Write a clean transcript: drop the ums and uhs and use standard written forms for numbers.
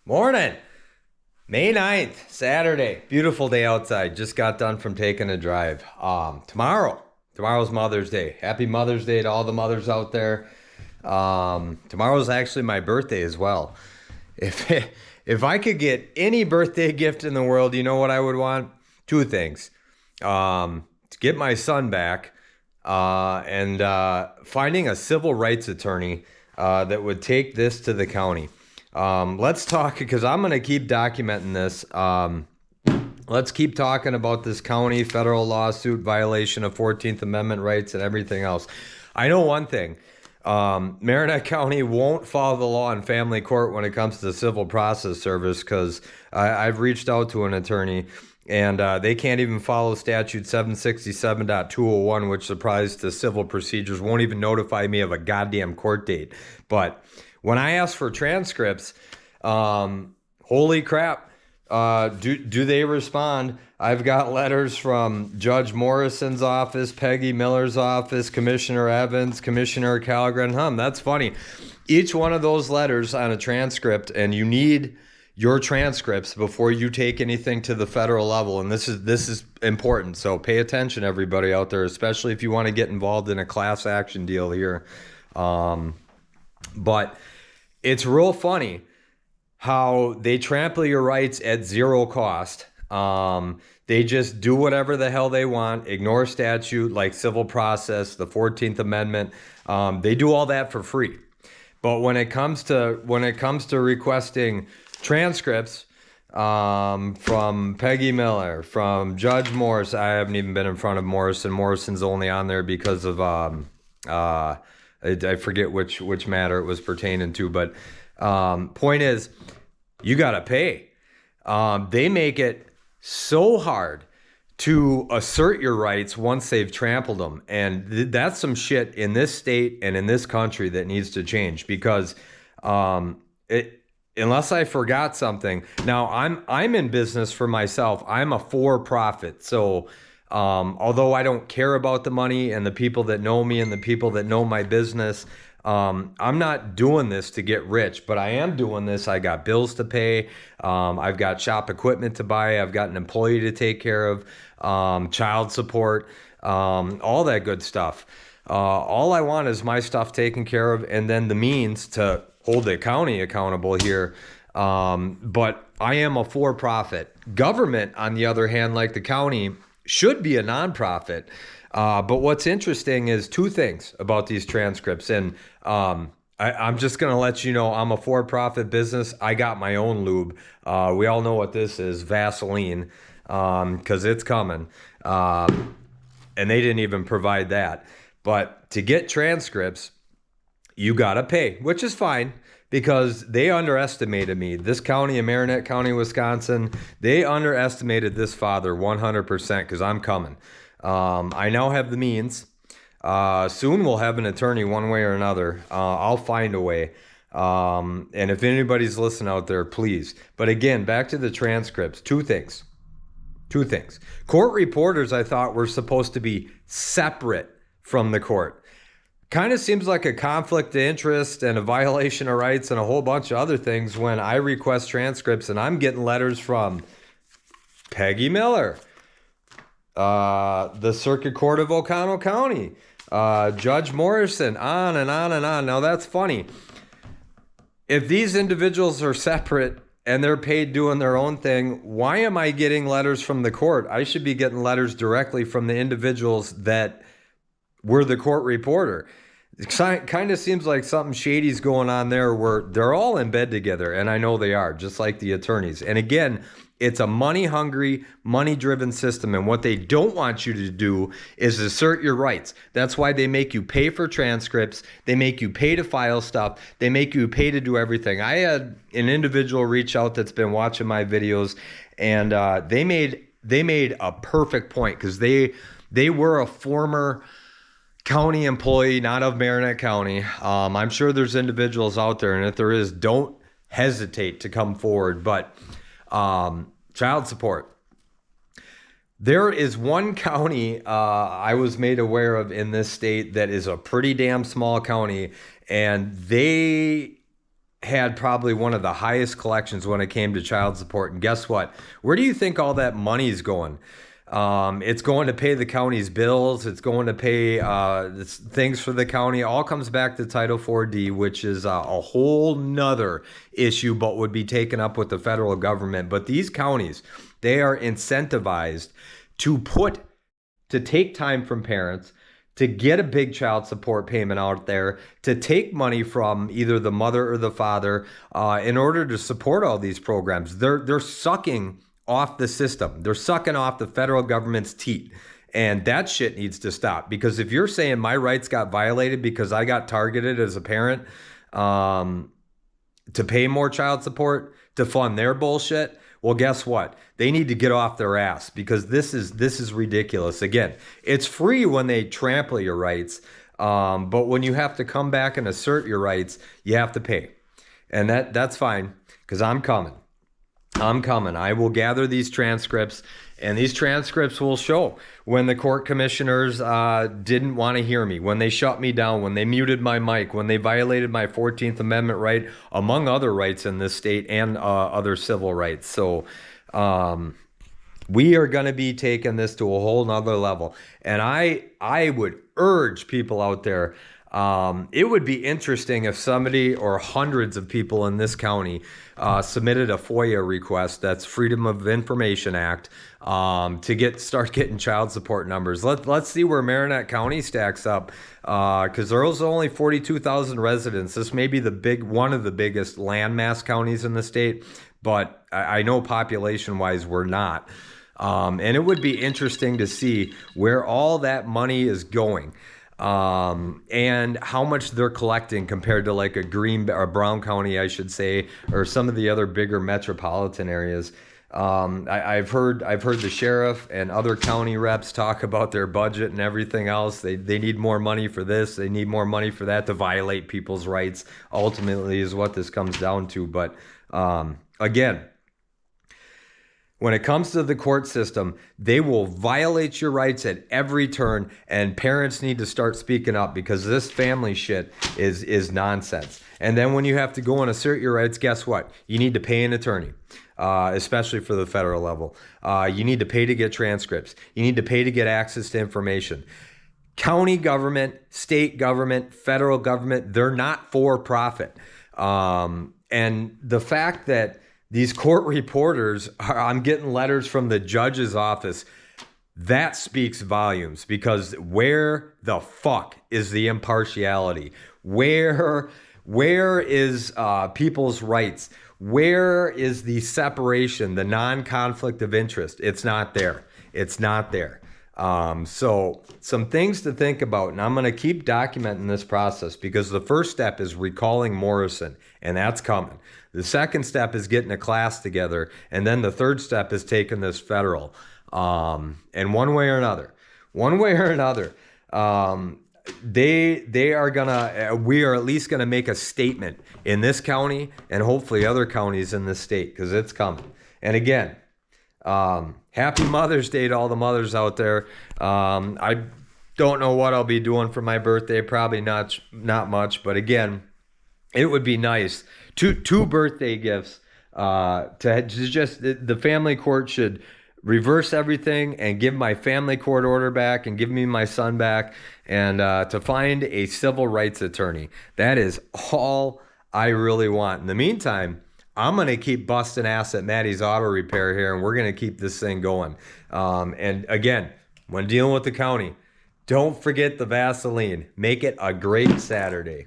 Morning. May 9th, Saturday. Beautiful day outside. Just got done from taking a drive. Tomorrow's Mother's Day. Happy Mother's Day to all the mothers out there. Tomorrow's actually my birthday as well. If if I could get any birthday gift in the world, you know what I would want? Two things. To get my son back, and finding a civil rights attorney that would take this to the county. Let's talk because I'm going to keep documenting this. Let's keep talking about this county federal lawsuit violation of 14th Amendment rights and everything else. I know one thing. Marinette County won't follow the law in family court when it comes to the civil process service because I've reached out to an attorney and they can't even follow statute 767.201, which applies to civil procedures, won't even notify me of a goddamn court date. But when I ask for transcripts, holy crap, do they respond? I've got letters from Judge Morrison's office, Peggy Miller's office, Commissioner Evans, Commissioner Calgren. That's funny. Each one of those letters on a transcript, and you need your transcripts before you take anything to the federal level. And this is important. So pay attention, everybody out there, especially if you want to get involved in a class action deal here. But it's real funny how they trample your rights at zero cost. They just do whatever the hell they want, ignore statute like civil process, the 14th Amendment. They do all that for free. But when it comes to requesting transcripts from Peggy Miller, from Judge Morris, I haven't even been in front of Morrison. Morrison's only on there because of I forget which matter it was pertaining to, but point is, you gotta pay. They make it so hard to assert your rights once they've trampled them, and that's some shit in this state and in this country that needs to change because unless I forgot something. Now I'm in business for myself. I'm a for-profit, so. Although I don't care about the money and the people that know me and the people that know my business, I'm not doing this to get rich, but I am doing this. I got bills to pay. I've got shop equipment to buy. I've got an employee to take care of, child support, all that good stuff. All I want is my stuff taken care of and then the means to hold the county accountable here. But I am a for-profit. Government, on the other hand, like the county, should be a nonprofit. But what's interesting is two things about these transcripts. And I'm just going to let you know I'm a for-profit business. I got my own lube. We all know what this is, Vaseline, because it's coming. And they didn't even provide that. But to get transcripts, you got to pay, which is fine. Because they underestimated me. This county in Marinette County, Wisconsin, they underestimated this father 100% because I'm coming. I now have the means. Soon we'll have an attorney one way or another. I'll find a way. And if anybody's listening out there, please. But again, back to the transcripts. Two things. Court reporters, I thought, were supposed to be separate from the court. Kind of seems like a conflict of interest and a violation of rights and a whole bunch of other things when I request transcripts and I'm getting letters from Peggy Miller, the Circuit Court of Oconto County, Judge Morrison, on and on and on. Now that's funny. If these individuals are separate and they're paid doing their own thing, why am I getting letters from the court? I should be getting letters directly from the individuals that were the court reporter. It kind of seems like something shady's going on there where they're all in bed together, and I know they are, just like the attorneys. And again, it's a money-hungry, money-driven system, and what they don't want you to do is assert your rights. That's why they make you pay for transcripts. They make you pay to file stuff. They make you pay to do everything. I had an individual reach out that's been watching my videos, and they made a perfect point because they were a former county employee, not of Marinette County. I'm sure there's individuals out there, and if there is, don't hesitate to come forward. But child support. There is one county I was made aware of in this state that is a pretty damn small county, and they had probably one of the highest collections when it came to child support. And guess what? Where do you think all that money's going? It's going to pay the county's bills. It's going to pay things for the county. It all comes back to Title 4D, which is a whole nother issue, but would be taken up with the federal government. But these counties, they are incentivized to take time from parents, to get a big child support payment out there, to take money from either the mother or the father in order to support all these programs. They're sucking off the system. They're sucking off the federal government's teat. And that shit needs to stop. Because if you're saying my rights got violated because I got targeted as a parent to pay more child support to fund their bullshit, well, guess what? They need to get off their ass, because this is ridiculous. Again, it's free when they trample your rights, but when you have to come back and assert your rights, you have to pay. And that's fine, because I'm coming. I will gather these transcripts, and these transcripts will show when the court commissioners didn't want to hear me, when they shut me down, when they muted my mic, when they violated my 14th Amendment right, among other rights in this state, and other civil rights. So we are going to be taking this to a whole nother level. And I would urge people out there, it would be interesting if somebody or hundreds of people in this county submitted a FOIA request, that's Freedom of Information Act, to start getting child support numbers. Let's see where Marinette County stacks up, because there's only 42,000 residents. This may be one of the biggest landmass counties in the state, but I know population-wise we're not. And it would be interesting to see where all that money is going. And how much they're collecting compared to like a Brown County, I should say, or some of the other bigger metropolitan areas. I've heard the sheriff and other county reps talk about their budget and everything else. They need more money for this. They need more money for that, to violate people's rights. Ultimately, is what this comes down to. But again, when it comes to the court system, they will violate your rights at every turn, and parents need to start speaking up, because this family shit is nonsense. And then when you have to go and assert your rights, guess what? You need to pay an attorney, especially for the federal level. You need to pay to get transcripts. You need to pay to get access to information. County government, state government, federal government, they're not for profit. And the fact that these court reporters, I'm getting letters from the judge's office, that speaks volumes, because where the fuck is the impartiality? Where is people's rights? Where is the separation, the non-conflict of interest? It's not there. It's not there. So some things to think about, and I'm going to keep documenting this process, because the first step is recalling Morrison, and that's coming. The second step is getting a class together, and then the third step is taking this federal. And one way or another, we are at least gonna make a statement in this county, and hopefully other counties in this state, because it's coming. And again, happy Mother's Day to all the mothers out there. I don't know what I'll be doing for my birthday. Probably not much, but again, it would be nice. Two birthday gifts. The family court should reverse everything and give my family court order back and give me my son back, and to find a civil rights attorney. That is all I really want. In the meantime, I'm going to keep busting ass at Maddie's Auto Repair here, and we're going to keep this thing going. And again, when dealing with the county, don't forget the Vaseline. Make it a great Saturday.